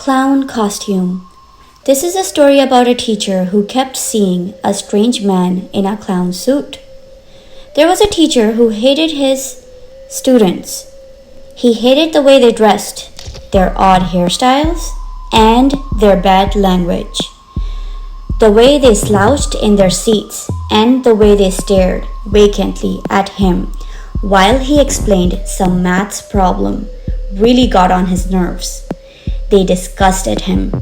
Clown costume. This is a story about a teacher who kept seeing a strange man in a clown suit. There was a teacher who hated his students. He hated the way they dressed, their odd hairstyles, and their bad language. The way they slouched in their seats and the way they stared vacantly at him while he explained some maths problem really got on his nerves. They disgusted him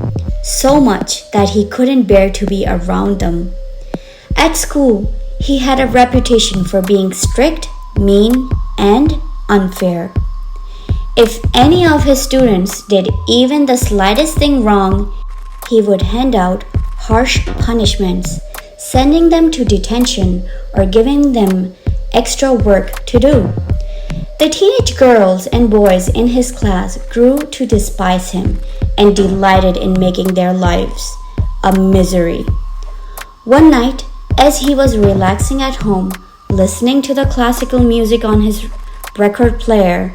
so much that he couldn't bear to be around them. At school, he had a reputation for being strict, mean, and unfair. If any of his students did even the slightest thing wrong, he would hand out harsh punishments, sending them to detention or giving them extra work to do. The teenage girls and boys in his class grew to despise him and delighted in making their lives a misery. One night, as he was relaxing at home, listening to the classical music on his record player,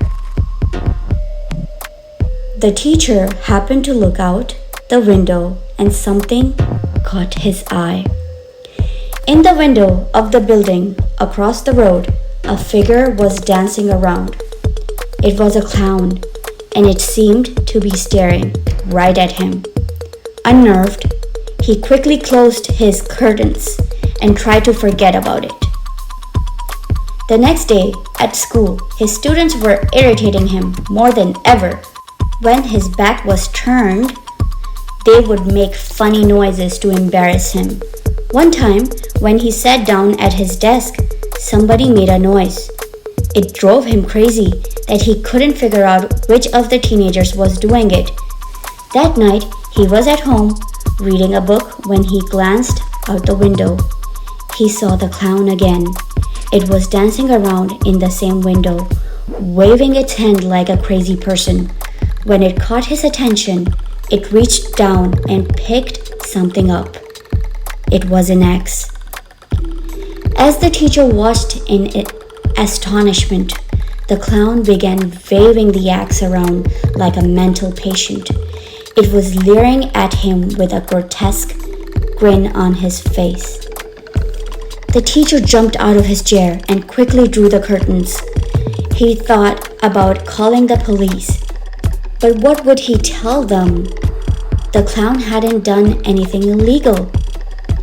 the teacher happened to look out the window and something caught his eye. In the window of the building across the road, a figure was dancing around. It was a clown, and it seemed to be staring right at him. Unnerved, he quickly closed his curtains and tried to forget about it. The next day at school, his students were irritating him more than ever. When his back was turned, they would make funny noises to embarrass him. One time, when he sat down at his desk, somebody made a noise. It drove him crazy that he couldn't figure out which of the teenagers was doing it. That night, he was at home reading a book when he glanced out the window. He saw the clown again. It was dancing around in the same window, waving its hand like a crazy person. When it caught his attention, it reached down and picked something up. It was an axe. As the teacher watched in astonishment, the clown began waving the axe around like a mental patient. It was leering at him with a grotesque grin on his face. The teacher jumped out of his chair and quickly drew the curtains. He thought about calling the police. But what would he tell them? The clown hadn't done anything illegal.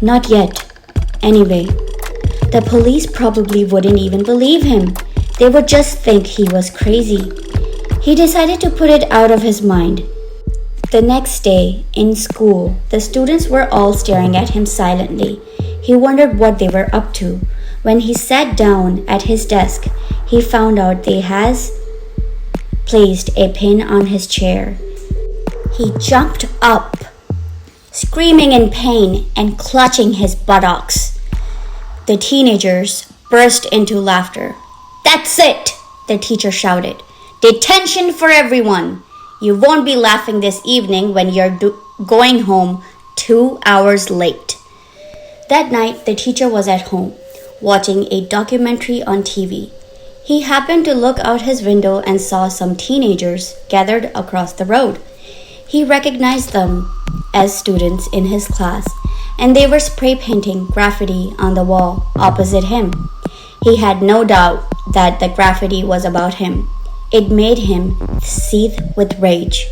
Not yet. Anyway, the police probably wouldn't even believe him. They would just think he was crazy. He decided to put it out of his mind. The next day, in school, the students were all staring at him silently. He wondered what they were up to. When he sat down at his desk, he found out they had placed a pin on his chair. He jumped up, screaming in pain and clutching his buttocks. The teenagers burst into laughter. "That's it!" the teacher shouted. "Detention for everyone! You won't be laughing this evening when you're going home 2 hours late." That night, the teacher was at home, watching a documentary on TV. He happened to look out his window and saw some teenagers gathered across the road. He recognized them as students in his class, and they were spray painting graffiti on the wall opposite him. He had no doubt that the graffiti was about him. It made him seethe with rage.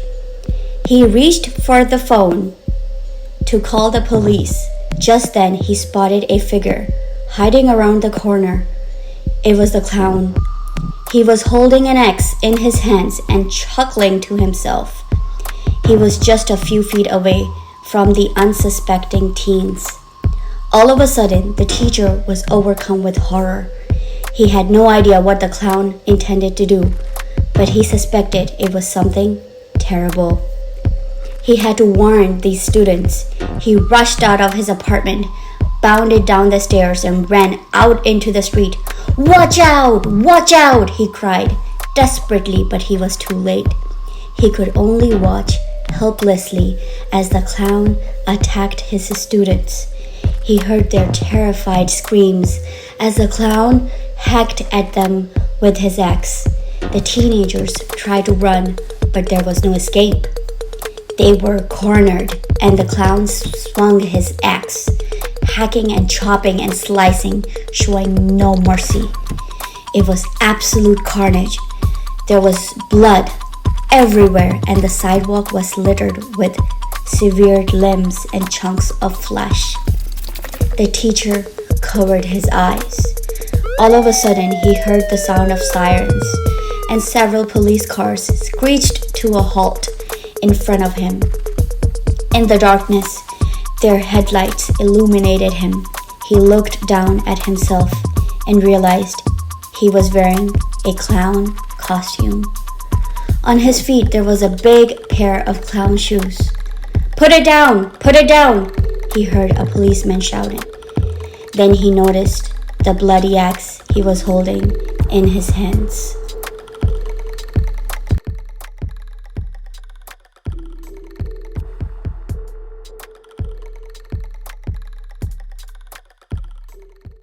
He reached for the phone to call the police. Just then, he spotted a figure hiding around the corner. It was the clown. He was holding an axe in his hands and chuckling to himself. He was just a few feet away from the unsuspecting teens. All of a sudden, the teacher was overcome with horror. He had no idea what the clown intended to do, but he suspected it was something terrible. He had to warn these students. He rushed out of his apartment, bounded down the stairs, and ran out into the street. "Watch out! Watch out!" he cried desperately, but he was too late. He could only watch helplessly as the clown attacked his students. He heard their terrified screams as the clown hacked at them with his axe. The teenagers tried to run, but there was no escape. They were cornered, and the clown swung his axe, hacking and chopping and slicing, showing no mercy. It was absolute carnage. There was blood everywhere, and the sidewalk was littered with severed limbs and chunks of flesh. The teacher covered his eyes. All of a sudden, he heard the sound of sirens, and several police cars screeched to a halt in front of him. In the darkness, their headlights illuminated him. He looked down at himself and realized he was wearing a clown costume. On his feet, there was a big pair of clown shoes. "Put it down! Put it down!" he heard a policeman shouting. Then he noticed the bloody axe he was holding in his hands.